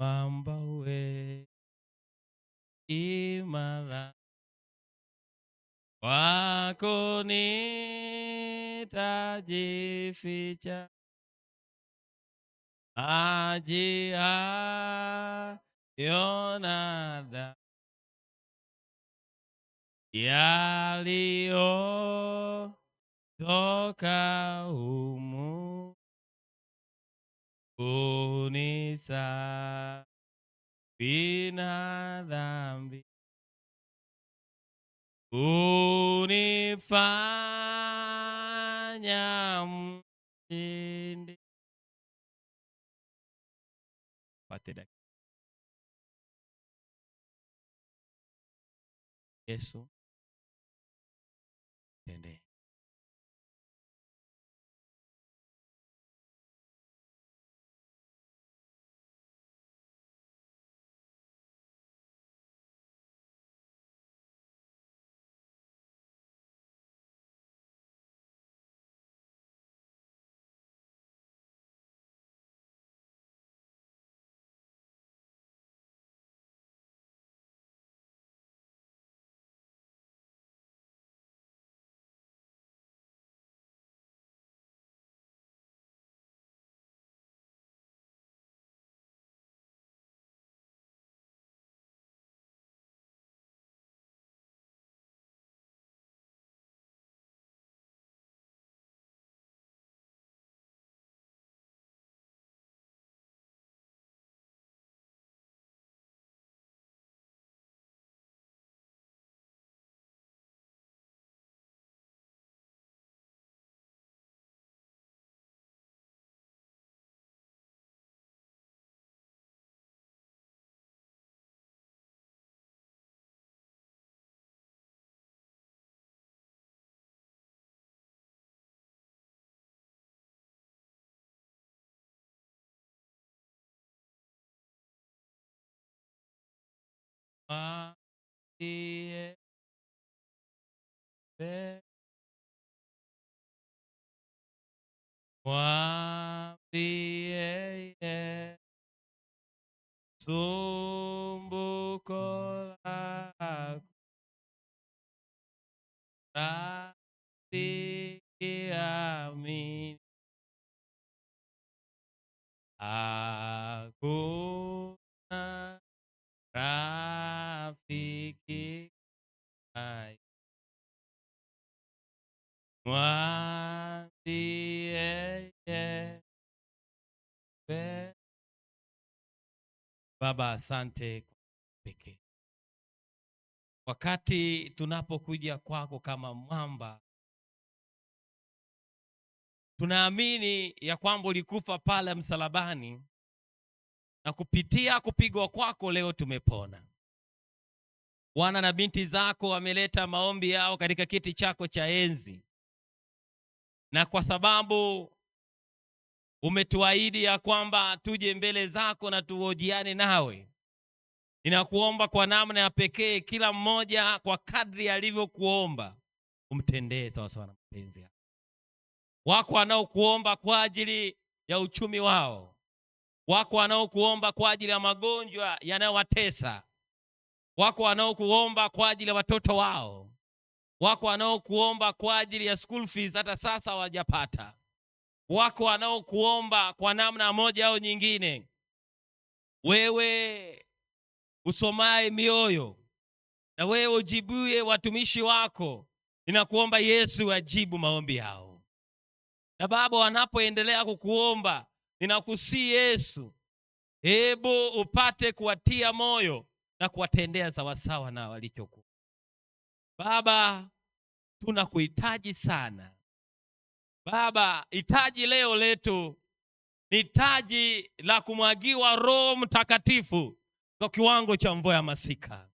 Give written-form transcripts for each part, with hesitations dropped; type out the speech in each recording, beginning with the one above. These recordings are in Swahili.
mwamba we imara, kwako nitajificha, maji hayo nada yaliyotoka humu unisafi na dhambi, unifanya mshindi. Yesu tende. Mwambie sumbuko lako, rafiki amini, hakuna rafiki hai. Mwambie Baba, asante pekee. Wakati tunapokuja kwako kama mwamba, tunaamini ya kwamba ulikufa pale msalabani na kupitia kupigwa kwako leo tumepona. Wana na binti zako wameleta maombi yao katika kiti chako cha enzi, na kwa sababu umetuahidi ya kwamba tuje mbele zako na tuhojiane nawe, ninakuomba kwa namna ya pekee kila mmoja kwa kadri alivyokuomba umtendee sawa sawa na mapenzi yako. Wako wanaokuomba kwa ajili ya uchumi wao, wako wanaokuomba kwa ajili ya magonjwa yanayowatesa, wako wanaokuomba kwa ajili ya watoto wao, wako wanaokuomba kwa ajili ya school fees hata sasa hawajapata, wako wanaokuomba kwa namna moja au nyingine. Wewe usomaye mioyo na wewe ujibuye watumishi wako, ninakuomba Yesu ajibu maombi yao. Na Baba, wanapoendelea kukuomba, ninakusii Yesu, hebu upate kuwatia moyo na kuwatendea sawasawa na walichokuwa. Baba, tunakuhitaji sana. Baba, hitaji leo letu ni hitaji la kumwagiwa Roho Mtakatifu kwa kiwango cha mvua ya masika.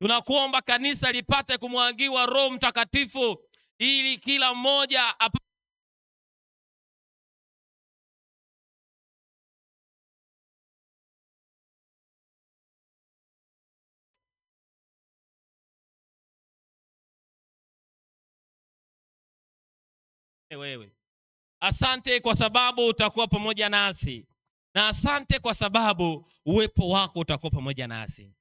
Tunakuomba kanisa lipate kumwagiwa Roho Mtakatifu ili kila mmoja wewe. Asante kwa sababu utakuwa pamoja nasi. na asante kwa sababu uwepo wako utakuwa pamoja nasi.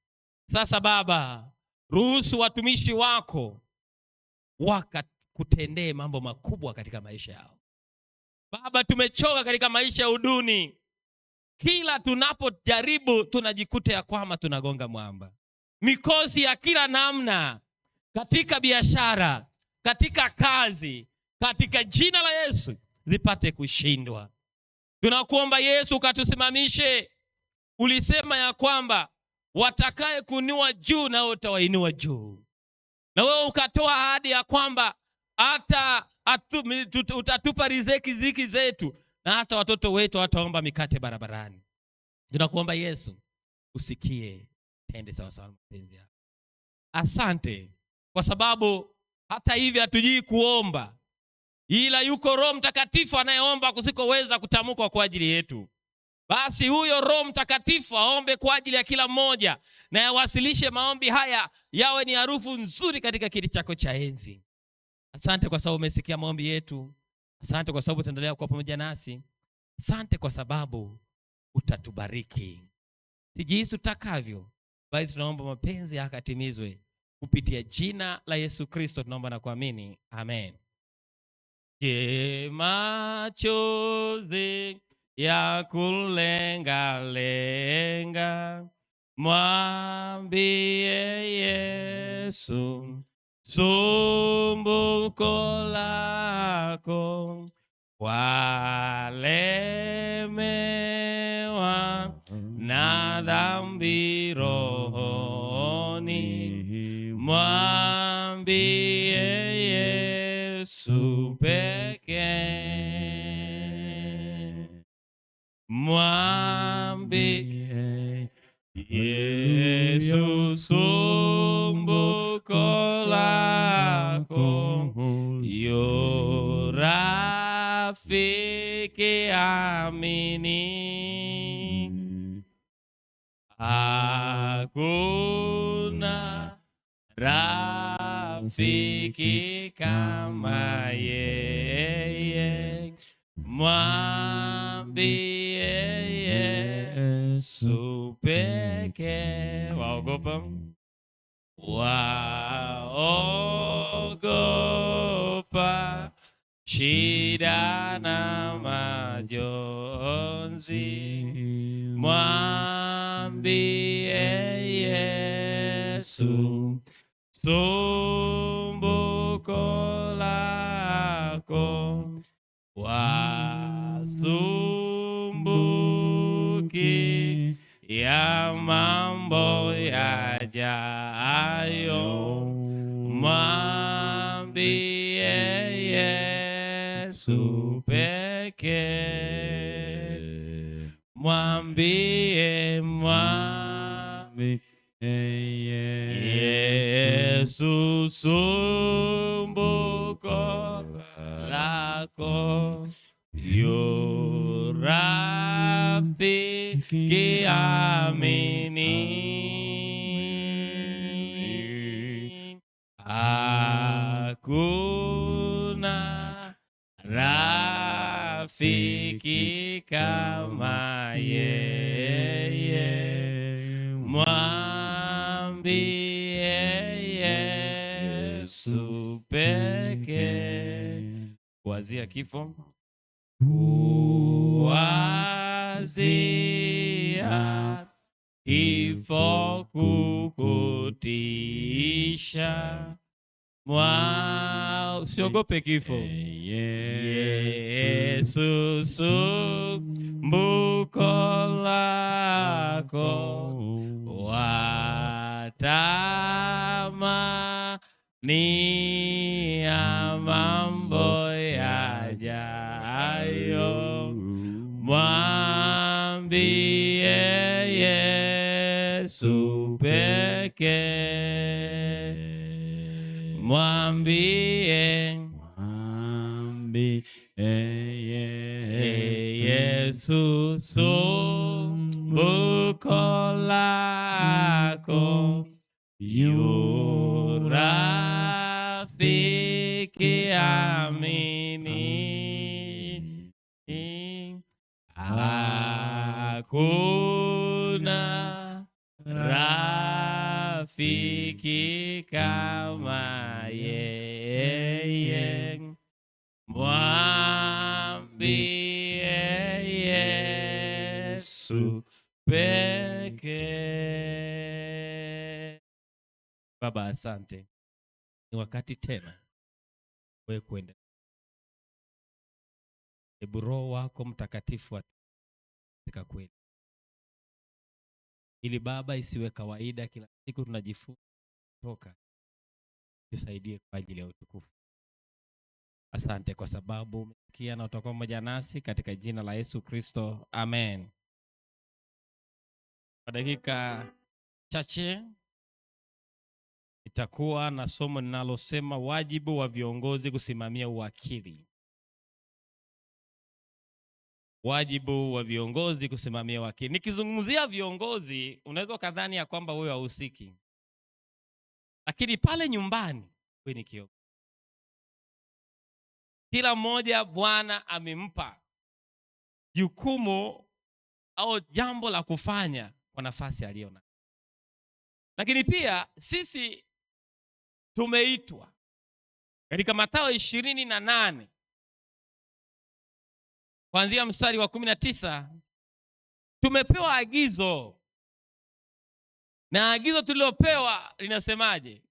Sasa Baba, ruhusu watumishi wako wakakutendee mambo makubwa katika maisha yao. Baba, tumechoka katika maisha ya uduni. Kila tunapojaribu tunajikuta ya kwamba tunagonga mwamba. Mikosi ya kila namna katika biashara, katika kazi, katika jina la Yesu zipate kushindwa. Tunakuomba Yesu ukatusimamishe. Ulisema ya kwamba watakaye kuinua juu na utawainua juu. Na wewe ukatoa ahadi ya kwamba hata utatupa riziki zetu, na hata watoto wetu hataomba mikate barabarani. Tunakuomba Yesu usikie, tende sawa sawa mapenzi yako. Asante kwa sababu hata hivi hatujui kuomba, ila yuko Roho Mtakatifu anayeomba kusikoweza kutamkwa kwa ajili yetu. Basi huyo Roho Mtakatifu aombe kwa ajili ya kila mmoja, na yawasilishe maombi haya yawe ni harufu nzuri katika kiti chako cha enzi. Asante kwa sababu umesikia maombi yetu. Asante kwa sababu utaendelea kuwa pamoja nasi. Asante kwa sababu utatubariki. Sijisi utakavyo, bali tunaomba mapenzi yako yatimizwe kupitia jina la Yesu Kristo tunaomba na kuamini. Amen. Machozi ya kulenga, mwambie Yesu sumbuko lako, walemewa na dhambi rohoni, mwambie Yesu pekee. Mwambie Yesu sumbuko lako, yu rafiki amini. Hakuna rafiki kama yeye, mwambie Yesu pekee. Waogopa shida na majonzi, mwambie Yesu sumbuko lako, wasumbuki ya mambo yajayo, mwambie Yesu pekee. Mwambie Yesu sumbuko lako, yu rafiki amini. Hakuna rafiki kama yeye, mwambie Yesu pekee. Kuwazia kifo, kuwazia kifo kukutisha, usiogope kifo. Yesu sumbuko lako, watamani ya mambo yajayo, mwambie Yesu pekee. Mwambie Yesu sumbuko lako, yu rafiki amini. Hakuna hakuna rafiki kama yeye, mwambie Yesu pekee. Baba, asante, ni wakati tena wewe kwenda. Hebu Roho wako Mtakatifu katika kweli, ili Baba isiwe kawaida kila siku tunajifunza kutoka, tusaidie kwa ajili ya utukufu. Asante kwa sababu umesikia na utakuwa pamoja nasi katika jina la Yesu Kristo, amen. Kwa dakika chache itakuwa na somo linalosema wajibu wa viongozi kusimamia uwakili. Wajibu wa viongozi kusimamia uwakili. Nikizungumzia viongozi, unaweza kadhani ya kwamba wewe hahusiki, lakini pale nyumbani wewe ni kiongozi. Kila mmoja Bwana amempa jukumu au jambo la kufanya kwa nafasi aliona. Lakini pia sisi tumeitwa katika Mathayo 28 kuanzia mstari wa 19, tumepewa agizo, na agizo tulilopewa linasemaje?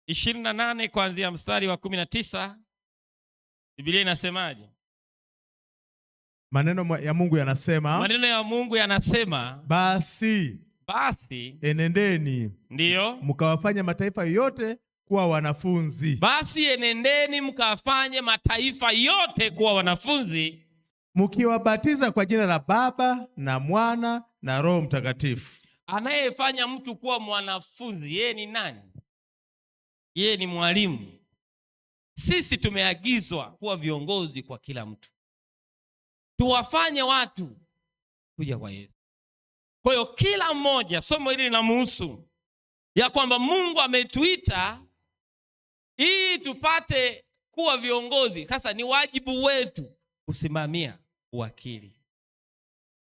28 kuanzia mstari wa 19, Biblia inasemaje? Maneno ya Mungu yanasema, basi enendeni, ndiyo, mkawafanye mataifa yote kuwa wanafunzi. Basi enendeni mkawafanye mataifa yote kuwa wanafunzi, mkiwabatiza kwa jina la Baba na Mwana na Roho Mtakatifu. Anayefanya mtu kuwa mwanafunzi, yeye ni nani? Yeye ni mwalimu. Sisi tumeagizwa kuwa viongozi kwa kila mtu, tuwafanye watu kuja kwa Yesu. Kwa hiyo kila mmoja, somo hili linamhusu ya kwamba Mungu ametuita ili tupate kuwa viongozi. Sasa ni wajibu wetu kusimamia uwakili,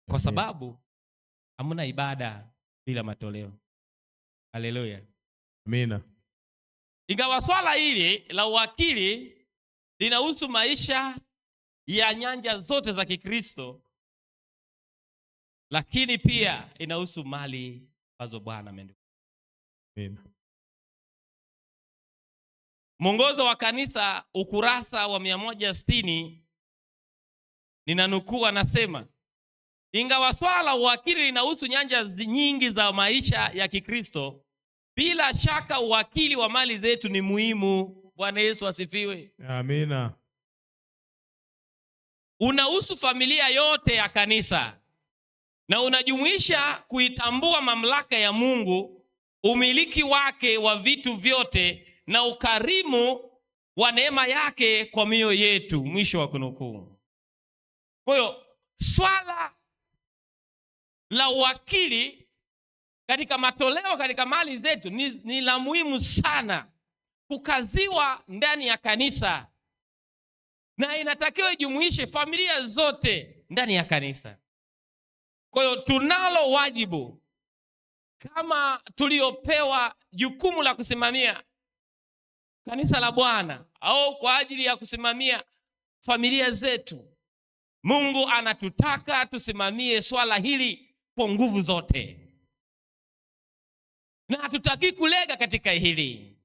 kwa sababu hamuna ibada bila matoleo. Haleluya, amina. Ingawa swala hili la uwakili linahusu maisha ya nyanja zote za Kikristo, lakini pia inahusu mali ambazo Bwana amenipa. Amina. Mwongozo wa Kanisa ukurasa wa 160, ninanukuu, anasema, ingawa swala la uwakili linahusu nyanja nyingi za maisha ya Kikristo, bila shaka uwakili wa mali zetu ni muhimu. Bwana Yesu asifiwe. Amina. Unahusu familia yote ya kanisa na unajumuisha kuitambua mamlaka ya Mungu, umiliki wake wa vitu vyote na ukarimu wa neema yake kwa mioyo yetu. Mwisho wa kunukuu. Kwa hiyo swala la uwakili katika matoleo katika mali zetu ni la muhimu sana kukaziwa ndani ya kanisa, na inatakiwa ijumuishe familia zote ndani ya kanisa. Kwa hiyo tunalo wajibu kama tuliopewa jukumu la kusimamia kanisa la Bwana au kwa ajili ya kusimamia familia zetu. Mungu anatutaka tusimamie swala hili kwa nguvu zote, na hatutaki kulega katika hili,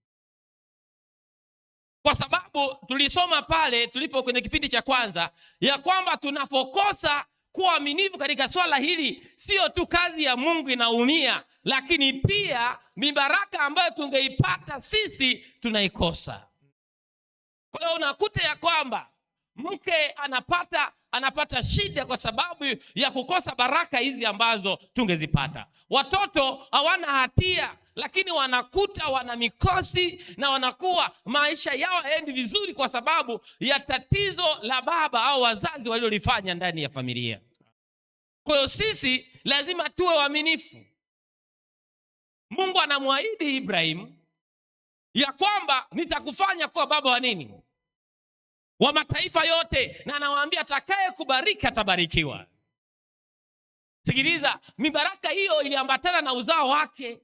kwa sababu tulisoma pale tulipo kwenye kipindi cha kwanza ya kwamba tunapokosa kuwa waaminifu katika swala hili, sio tu kazi ya Mungu inaumia, lakini pia mibaraka ambayo tungeipata sisi tunaikosa. Kwa hiyo unakuta ya kwamba mke anapata shida kwa sababu ya kukosa baraka hizi ambazo tungezipata. Watoto hawana hatia, lakini wanakuta wana mikosi na wanakuwa maisha yao haendi vizuri kwa sababu ya tatizo la baba au wazazi waliolifanya ndani ya familia. Kwa hiyo sisi lazima tuwe waaminifu. Mungu anamwahidi Ibrahim ya kwamba nitakufanya kuwa baba wa nini? Wa mataifa yote, na anawaambia atakaye kubariki atabarikiwa. Sikiliza, mibaraka hiyo iliambatana na uzao wake.